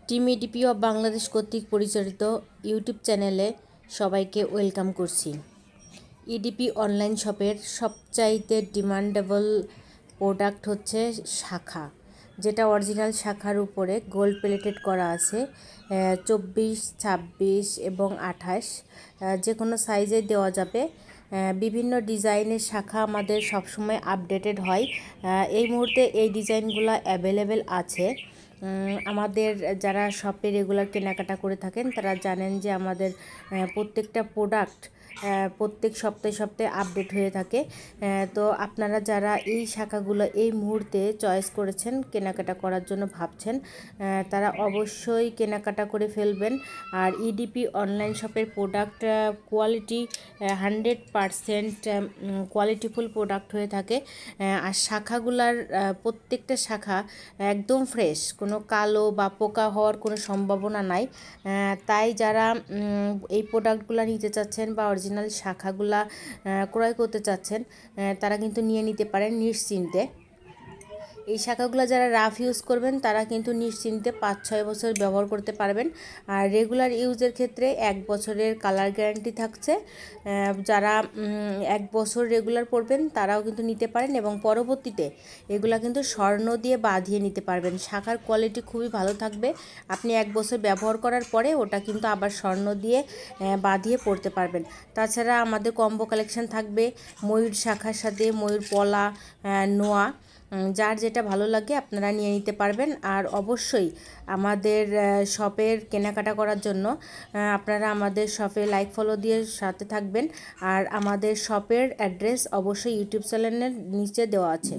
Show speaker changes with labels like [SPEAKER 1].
[SPEAKER 1] Team EDP of Bangladesh কর্তৃক পরিচালিত YouTube চ্যানেলে সবাইকে ওয়েলকাম করছি। ইডিপি অনলাইন শপের সবচাইতে ডিমান্ডেবল প্রোডাক্ট হচ্ছে শাখা, যেটা অরিজিনাল শাখার উপরে গোল্ড প্লেটেড করা আছে। 24, 26 এবং 28 যে কোনো সাইজে দেওয়া যাবে। বিভিন্ন ডিজাইনের শাখা আমাদের সবসময় আপডেটেড হয়। এই মুহূর্তে এই ডিজাইনগুলো অ্যাভেলেবেল আছে। আমাদের যারা শপে রেগুলার কেনাকাটা করে থাকেন তারা জানেন যে আমাদের প্রত্যেকটা প্রোডাক্ট প্রত্যেক সপ্তাহে সপ্তাহে আপডেট হয়ে থাকে। তো আপনারা যারা এই শাখাগুলো এই মুহূর্তে চয়েস করেছেন, কেনাকাটা করার জন্য ভাবছেন, তারা অবশ্যই কেনাকাটা করে ফেলবেন। আর ইডিপি অনলাইন শপের প্রোডাক্ট কোয়ালিটি 100% কোয়ালিটিফুল প্রোডাক্ট হয়ে থাকে। আর শাখাগুলার প্রত্যেকটা শাখা একদম ফ্রেশ, কোনো কালো বা পোকা হওয়ার কোনো সম্ভাবনা নাই। তাই যারা এই প্রোডাক্টগুলো নিতে চাচ্ছেন বা অরিজিনাল শাখাগুলা ক্রয় করতে চাচ্ছেন, তারা কিন্তু নিয়ে নিতে পারেন নিশ্চিন্তে। এই শাখাগুলো যারা রাফ ইউজ করবেন তারা কিন্তু নিশ্চিন্তে 5-6 বছর ব্যবহার করতে পারবেন। আর রেগুলার ইউজের ক্ষেত্রে 1 বছরের কালার গ্যারান্টি থাকছে। যারা 1 বছর রেগুলার পরবেন তারাও কিন্তু নিতে পারেন এবং পরবর্তীতে এগুলা কিন্তু স্বর্ণ দিয়ে বাঁধিয়ে নিতে পারবেন। শাখার কোয়ালিটি খুবই ভালো থাকবে। আপনি 1 বছর ব্যবহার করার পরে ওটা কিন্তু আবার স্বর্ণ দিয়ে বাঁধিয়ে পরতে পারবেন। তাছাড়া আমাদের কম্বো কালেকশন থাকবে ময়ূর শাখার সাথে ময়ূর পলা, নোয়া, যার যেটা ভালো লাগে আপনারা নিয়ে নিতে পারবেন। আর অবশ্যই আমাদের শপের কেনাকাটা করার জন্য আপনারা আমাদের শপে লাইক ফলো দিয়ে সাথে থাকবেন। আর আমাদের শপের অ্যাড্রেস অবশ্যই ইউটিউব চ্যানেলের নিচে দেওয়া আছে।